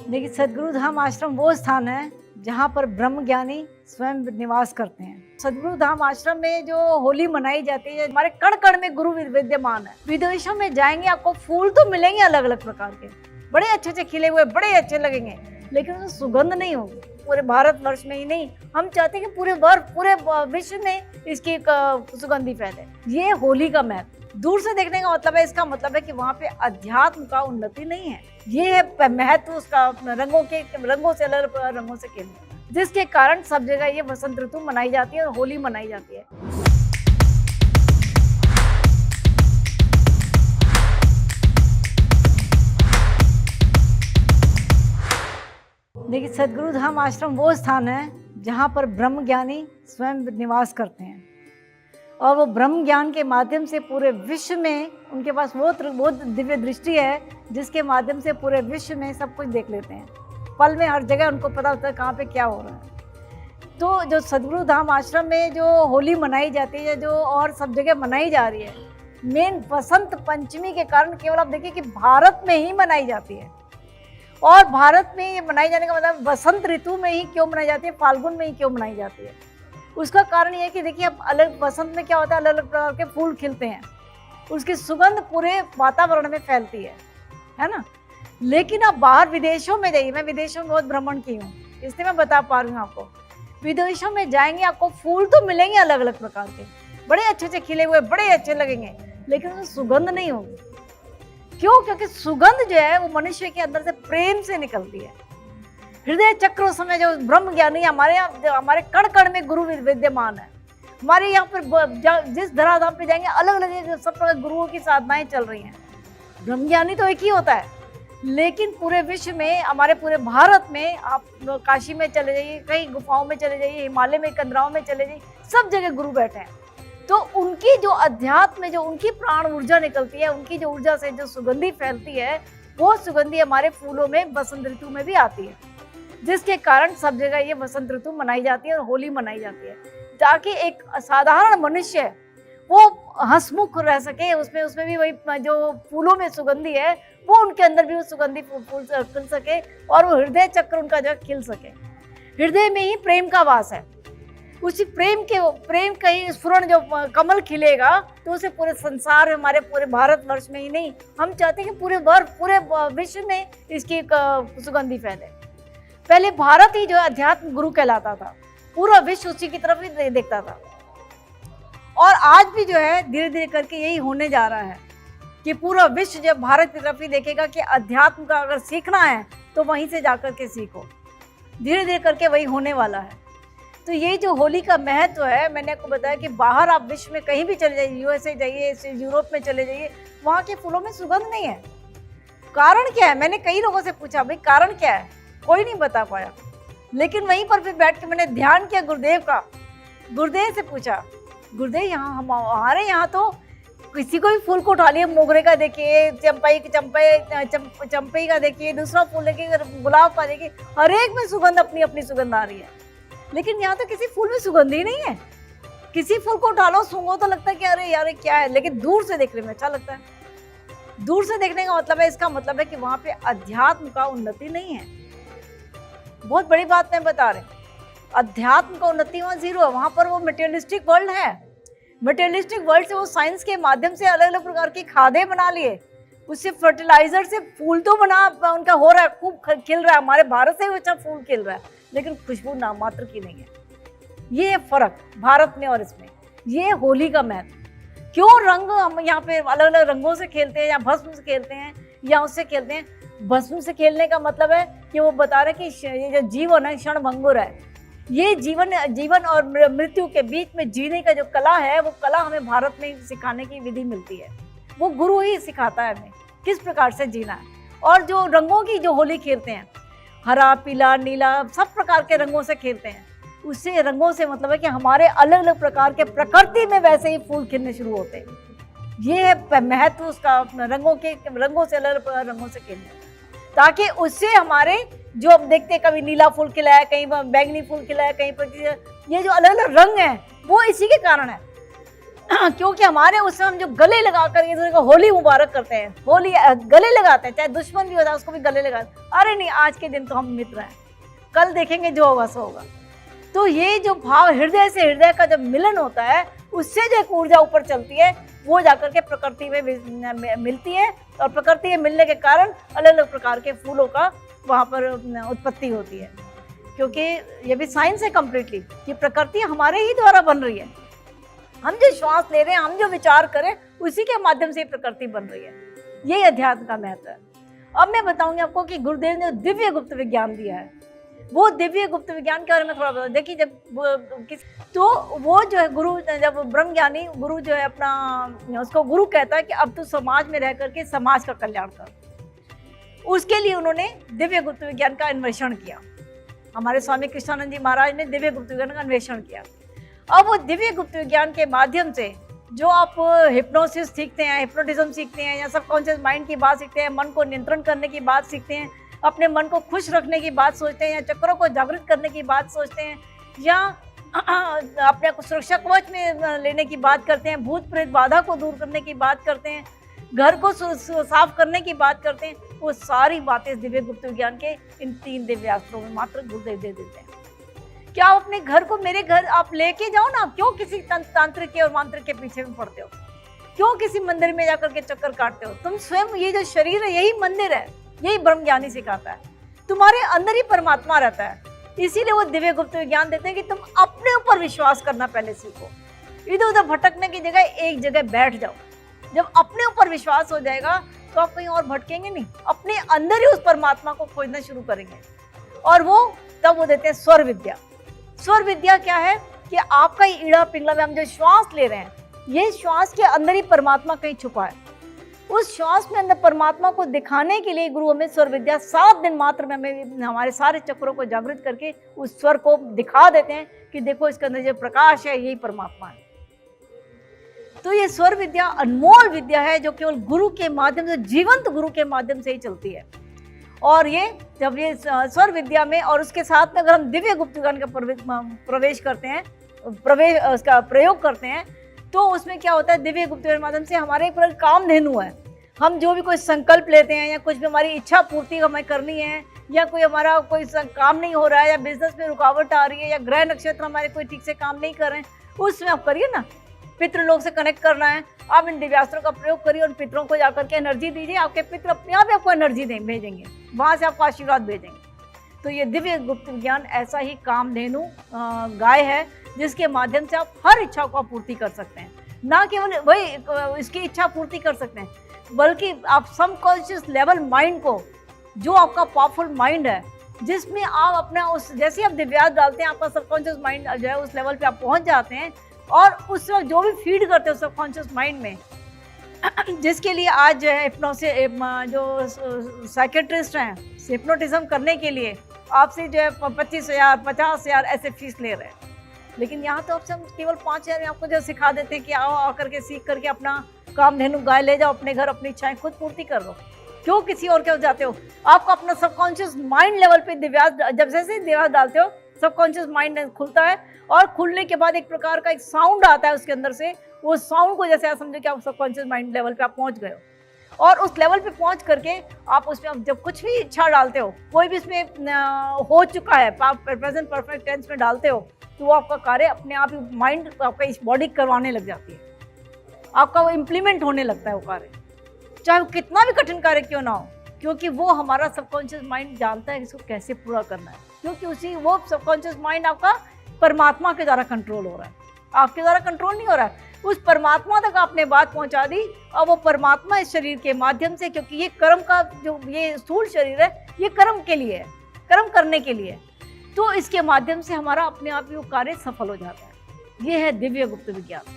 देखिए, सद्गुरु धाम आश्रम वो स्थान है जहाँ पर ब्रह्म ज्ञानी स्वयं निवास करते हैं। सद्गुरु धाम आश्रम में जो होली मनाई जाती है, हमारे कण कण में गुरु विद्यमान है। विदेशों में जाएंगे, आपको फूल तो मिलेंगे अलग अलग प्रकार के, बड़े अच्छे अच्छे खिले हुए, बड़े अच्छे लगेंगे, लेकिन उसमें सुगंध नहीं होगी। पूरे भारतवर्ष में ही नहीं, हम चाहते हैं कि पूरे विश्व में इसकी सुगंधी फैले। ये होली का महत्व दूर से देखने का मतलब है, इसका मतलब है कि वहाँ पे अध्यात्म का उन्नति नहीं है। ये है महत्व उसका, रंगों से अलग रंगों से खेलने, जिसके कारण सब जगह ये वसंत ऋतु मनाई जाती है और होली मनाई जाती है। देखिए, सद्गुरु धाम आश्रम वो स्थान है जहाँ पर ब्रह्म ज्ञानी स्वयं निवास करते हैं और वो ब्रह्म ज्ञान के माध्यम से पूरे विश्व में उनके पास वो दिव्य दृष्टि है जिसके माध्यम से पूरे विश्व में सब कुछ देख लेते हैं। पल में हर जगह उनको पता होता है कहाँ पे क्या हो रहा है। तो जो सद्गुरु धाम आश्रम में जो होली मनाई जाती है, जो और सब जगह मनाई जा रही है, मेन बसंत पंचमी के कारण केवल आप देखिए कि भारत में ही मनाई जाती है। और भारत में ये मनाई जाने का मतलब बसंत ऋतु में ही क्यों मनाई जाती है, फाल्गुन में ही क्यों मनाई जाती है, उसका कारण ये है कि देखिए, अब अलग बसंत में क्या होता है, अलग अलग प्रकार के फूल खिलते हैं, उसकी सुगंध पूरे वातावरण में फैलती है ना। लेकिन अब बाहर विदेशों में जाइए, मैं विदेशों में बहुत भ्रमण की हूँ, इसलिए मैं बता पा रही हूँ आपको। विदेशों में जाएंगे, आपको फूल तो मिलेंगे अलग अलग प्रकार के, बड़े अच्छे अच्छे खिले हुए, बड़े अच्छे लगेंगे, लेकिन उसमें सुगंध नहीं होगी। क्यों? क्योंकि सुगंध जो है वो मनुष्य के अंदर से प्रेम से निकलती है। हृदय चक्र उस समय जो ब्रह्म ज्ञानी हमारे कण कण में गुरु विद्यमान है। हमारे यहाँ पर जिस धराधाम पे जाएंगे, अलग अलग सब प्रकार गुरुओं की साधनाएं चल रही हैं। ब्रह्म ज्ञानी तो एक ही होता है, लेकिन पूरे विश्व में, हमारे पूरे भारत में, आप काशी में चले जाइए, कई गुफाओं में चले जाइए, हिमालय में कंदराओं में चले जाइए, सब जगह गुरु बैठे हैं। तो उनकी जो अध्यात्म में जो उनकी प्राण ऊर्जा निकलती है, उनकी जो ऊर्जा से जो सुगंधी फैलती है, वो सुगंधी हमारे फूलों में बसंत ऋतु में भी आती है, जिसके कारण सब जगह ये बसंत ऋतु मनाई जाती है और होली मनाई जाती है, ताकि एक साधारण मनुष्य वो हंसमुख रह सके। उसमें भी वही जो फूलों में सुगंधी है, वो उनके अंदर भी वो सुगंधी फूल खिल सके और वो हृदय चक्र उनका जो खिल सके। हृदय में ही प्रेम का वास है, उसी प्रेम का ही स्फुरण जो कमल खिलेगा, तो उसे पूरे संसार, हमारे पूरे भारतवर्ष में ही नहीं, हम चाहते हैं कि पूरे विश्व में इसकी सुगंधी फैले। पहले भारत ही जो अध्यात्म गुरु कहलाता था, पूरा विश्व उसी की तरफ ही देखता था। और आज भी जो है धीरे धीरे करके यही होने जा रहा है कि पूरा विश्व जब भारत की तरफ ही देखेगा कि अध्यात्म का अगर सीखना है तो वहीं से जाकर के सीखो। धीरे धीरे करके वही होने वाला है। तो ये जो होली का महत्व है, मैंने आपको बताया कि बाहर आप विश्व में कहीं भी चले जाइए, यूएसए जाइए, यूरोप में चले जाइए, वहाँ के फूलों में सुगंध नहीं है। कारण क्या है? मैंने कई लोगों से पूछा, भाई कारण क्या है, कोई नहीं बता पाया। लेकिन वहीं पर फिर बैठ के मैंने ध्यान किया गुरुदेव से पूछा, गुरुदेव यहाँ हमारे यहाँ तो किसी को भी फूल को उठा लिए, मोगरे का देखिए, चंपई का देखिए, दूसरा फूल देखिए, गुलाब का देखिए, हर एक में सुगंध, अपनी अपनी सुगंध आ रही है। लेकिन यहाँ तो किसी फूल में सुगंध ही नहीं है। किसी फूल को उठा लो, सूंघो तो लगता है कि अरे यार क्या है, लेकिन दूर से देखने में अच्छा लगता है। दूर से देखने का मतलब है, इसका मतलब है कि वहाँ पे अध्यात्म का उन्नति नहीं है। बहुत बड़ी बात मैं बता रहे, अध्यात्म का उन्नति वहाँ जीरो है। वहाँ पर वो मटेरियलिस्टिक वर्ल्ड है। मटेरियलिस्टिक वर्ल्ड से वो साइंस के माध्यम से अलग अलग प्रकार की खादें बना लिए, उससे फर्टिलाइजर से फूल तो उनका हो रहा है, खूब खिल रहा है, हमारे भारत से भी अच्छा फूल खिल रहा है, लेकिन खुशबू नाम मात्र की नहीं है। ये फर्क भारत में और इसमें, ये होली का महत्व। क्यों रंग हम यहाँ पे अलग अलग रंगों से खेलते हैं, या भस्म से खेलते हैं, या उससे खेलते हैं। भस्म से खेलने का मतलब है कि वो बता रहे कि ये जो जीवन है क्षणभंगुर है। ये जीवन और मृत्यु के बीच में जीने का जो कला है, वो कला हमें भारत में सिखाने की विधि मिलती है। वो गुरु ही सिखाता है हमें किस प्रकार से जीना है। और जो रंगों की जो होली खेलते हैं, हरा, पीला, नीला, सब प्रकार के रंगों से खेलते हैं। उससे रंगों से मतलब है कि हमारे अलग अलग प्रकार के प्रकृति में वैसे ही फूल खिलने शुरू होते हैं। ये है महत्व उसका, रंगों से अलग रंगों से खेलने, ताकि उससे हमारे जो हम देखते हैं, कभी नीला फूल खिला है, कहीं बैंगनी फूल खिला है, कहीं पर ये जो अलग अलग रंग हैं, वो इसी के कारण है। क्योंकि हमारे उसमें हम जो गले लगा कर एक दूसरे को होली मुबारक करते हैं, होली गले लगाते हैं, चाहे दुश्मन भी होता है उसको भी गले लगाते हैं। अरे नहीं, आज के दिन तो हम मित्र हैं, कल देखेंगे जो होगा सो होगा। तो ये जो भाव हृदय से हृदय का जब मिलन होता है, उससे जो एक ऊर्जा ऊपर चलती है, वो जाकर के प्रकृति में मिलती है, और प्रकृति में मिलने के कारण अलग अलग प्रकार के फूलों का वहाँ पर उत्पत्ति होती है। क्योंकि ये भी साइंस है कम्प्लीटली कि प्रकृति हमारे ही द्वारा बन रही है। हम जो श्वास ले रहे हैं, हम जो विचार करें, उसी के माध्यम से प्रकृति बन रही है। यही अध्यात्म का महत्व है। अब मैं बताऊंगी आपको कि गुरुदेव ने दिव्य गुप्त विज्ञान दिया है। वो दिव्य गुप्त विज्ञान के बारे में थोड़ा बता। देखिए, जब वो जो है गुरु, जब ब्रह्म ज्ञानी गुरु जो है अपना, उसको गुरु कहता है कि अब तू समाज में रह करके समाज का कल्याण कर, उसके लिए उन्होंने दिव्य गुप्त विज्ञान का अन्वेषण किया। हमारे स्वामी कृष्णानंद जी महाराज ने दिव्य गुप्त विज्ञान का अन्वेषण किया। अब वो दिव्य गुप्त विज्ञान के माध्यम से जो आप हिप्नोसिस सीखते हैं, हिप्नोटिज्म सीखते हैं, या सबकॉन्शियस माइंड की बात सीखते हैं, मन को नियंत्रण करने की बात सीखते हैं, अपने मन को खुश रखने की बात सोचते हैं, या चक्रों को जागृत करने की बात सोचते हैं, या अपने सुरक्षा कवच में लेने की बात करते हैं, भूत प्रेत बाधा को दूर करने की बात करते हैं, घर को साफ करने की बात करते हैं, वो सारी बातें दिव्य गुप्त विज्ञान के इन 3 दिव्य अस्त्रों में मात्र गुरुदेव दे देते हैं। क्या आप अपने घर को, मेरे घर आप लेके जाओ ना, क्यों किसी तांत्रिक के और मांत्रिक के पीछे में पड़ते हो? क्यों किसी मंदिर में जाकर के चक्कर काटते हो? तुम स्वयं, ये जो शरीर है यही मंदिर है, यही ब्रह्म ज्ञानी सिखाता है। तुम्हारे अंदर ही परमात्मा रहता है। इसीलिए वो दिव्य गुप्त विज्ञान देते हैं कि तुम अपने ऊपर विश्वास करना पहले सीखो। इधर उधर भटकने की जगह एक जगह बैठ जाओ। जब अपने ऊपर विश्वास हो जाएगा तो आप कहीं और भटकेंगे नहीं, अपने अंदर ही उस परमात्मा को खोजना शुरू करेंगे। और वो तब वो देते हैं स्वर विद्या। स्वर विद्या क्या है कि आपका ही ईड़ा पिंगला में हम जो श्वास ले रहे हैं, ये श्वास के अंदर ही परमात्मा कहीं छुपा है। उस श्वास में अंदर परमात्मा को दिखाने के लिए गुरु हमें स्वर विद्या 7 दिन मात्र में हमें हमारे सारे चक्रों को जागृत करके उस स्वर को दिखा देते हैं कि देखो इसके अंदर जो प्रकाश है यही परमात्मा है। तो ये स्वर विद्या अनमोल विद्या है जो केवल गुरु के माध्यम से, जीवंत गुरु के माध्यम से ही चलती है। और ये जब ये स्वर विद्या में और उसके साथ में अगर हम दिव्य गुप्त विज्ञान का प्रवेश करते हैं, उसका प्रयोग करते हैं, तो उसमें क्या होता है, दिव्य गुप्त विज्ञान के माध्यम से हमारे एक कामधेनु है। हम जो भी कोई संकल्प लेते हैं, या कुछ भी हमारी इच्छा पूर्ति हमें करनी है, या कोई हमारा कोई काम नहीं हो रहा है, या बिजनेस में रुकावट आ रही है, या ग्रह नक्षत्र हमारे कोई ठीक से काम नहीं कर रहे हैं, उसमें आप करिए ना, पितृलोक से कनेक्ट करना है, आप इन दिव्यास्त्रों का प्रयोग करिए और पितरों को जाकर के एनर्जी दीजिए। आपके पितर अपने आप आपको एनर्जी भेजेंगे, वहाँ से आपको आशीर्वाद भेजेंगे। तो ये दिव्य गुप्त विज्ञान ऐसा ही कामधेनु गाय है जिसके माध्यम से आप हर इच्छा को पूर्ति कर सकते हैं। ना केवल वही इसकी इच्छा पूर्ति कर सकते हैं, बल्कि आप सबकॉन्शियस लेवल माइंड को, जो आपका पावरफुल माइंड है, जिसमें आप अपना उस, जैसे आप दिव्यास डालते हैं, आपका सबकॉन्शियस माइंड जो है उस लेवल पे आप पहुंच जाते हैं, और उस वक्त जो भी फीड करते हो सबकॉन्शियस माइंड में, जिसके लिए आज जो है जो साइकेट्रिस्ट हैं, हिप्नोटिज्म करने के लिए आपसे जो है 25,000 50,000 ऐसे फीस ले रहे हैं। लेकिन यहाँ तो आपसे हम केवल 5,000 में आपको जो सिखा देते हैं कि आओ आकर के सीख करके अपना कामधेनु गाय ले जाओ, अपने घर अपनी इच्छाएं खुद पूर्ति कर लो। क्यों किसी और के जाते हो? आपको अपना सबकॉन्शियस माइंड लेवल पे दिव्यास, जब जैसे दिव्यास डालते हो सबकॉन्शियस माइंड खुलता है, और खुलने के बाद एक प्रकार का एक साउंड आता है उसके अंदर से। वो साउंड को जैसे आप समझो कि आप सबकॉन्शियस माइंड लेवल पे आप पहुंच गए हो, और उस लेवल पे पहुंच करके आप उसमें जब कुछ भी इच्छा डालते हो, कोई भी इसमें हो चुका है, आप प्रेजेंट परफेक्ट टेंस में डालते हो, तो वो आपका कार्य अपने आप ही माइंड आपका इस बॉडी करवाने लग जाती है, आपका वो इम्प्लीमेंट होने लगता है वो कार्य, चाहे वो कितना भी कठिन कार्य क्यों ना हो, क्योंकि वो हमारा सबकॉन्शियस माइंड जानता है इसको कैसे पूरा करना है। क्योंकि उसी वो सबकॉन्शियस माइंड आपका परमात्मा के द्वारा कंट्रोल हो रहा है, आपके द्वारा कंट्रोल नहीं हो रहा है। उस परमात्मा तक आपने बात पहुंचा दी, और वो परमात्मा इस शरीर के माध्यम से, क्योंकि ये कर्म का जो ये स्थूल शरीर है, ये कर्म के लिए है, कर्म करने के लिए, तो इसके माध्यम से हमारा अपने आप ही वो कार्य सफल हो जाता है। ये है दिव्य गुप्त विज्ञान।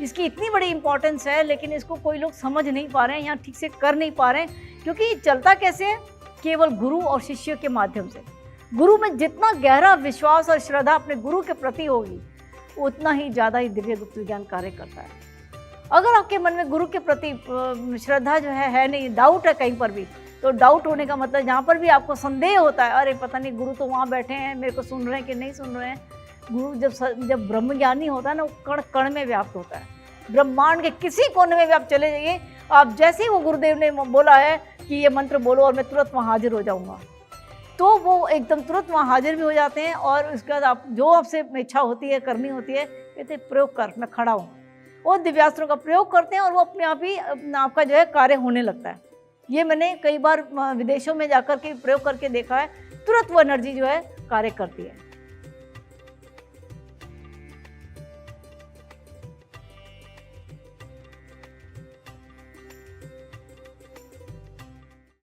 इसकी इतनी बड़ी इंपॉर्टेंस है, लेकिन इसको कोई लोग समझ नहीं पा रहे हैं, यहाँ ठीक से कर नहीं पा रहे हैं, क्योंकि चलता कैसे है, केवल गुरु और शिष्य के माध्यम से। गुरु में जितना गहरा विश्वास और श्रद्धा अपने गुरु के प्रति होगी, उतना ही ज़्यादा ही दिव्य गुप्त विज्ञान कार्य करता है। अगर आपके मन में गुरु के प्रति श्रद्धा जो है नहीं, डाउट है कहीं पर भी, तो डाउट होने का मतलब जहाँ पर भी आपको संदेह होता है, अरे पता नहीं गुरु तो वहाँ बैठे हैं, मेरे को सुन रहे हैं कि नहीं सुन रहे हैं। गुरु जब ब्रह्मज्ञानी होता है ना, वो कण कण में व्याप्त होता है, ब्रह्मांड के किसी कोने में भी आप चले जाइए, आप जैसे ही वो गुरुदेव ने बोला है कि ये मंत्र बोलो और मैं तुरंत वहाँ हाजिर हो जाऊँगा, तो वो एकदम तुरंत वहाँ हाजिर भी हो जाते हैं। और उसके बाद आप जो आपसे इच्छा होती है, करनी होती है, कहते हैं प्रयोग कर, मैं खड़ा हूँ। वो दिव्यास्त्रों का प्रयोग करते हैं और वो अपने आप ही आपका जो है कार्य होने लगता है। ये मैंने कई बार विदेशों में जाकर के प्रयोग करके देखा है, तुरंत वो एनर्जी जो है कार्य करती है।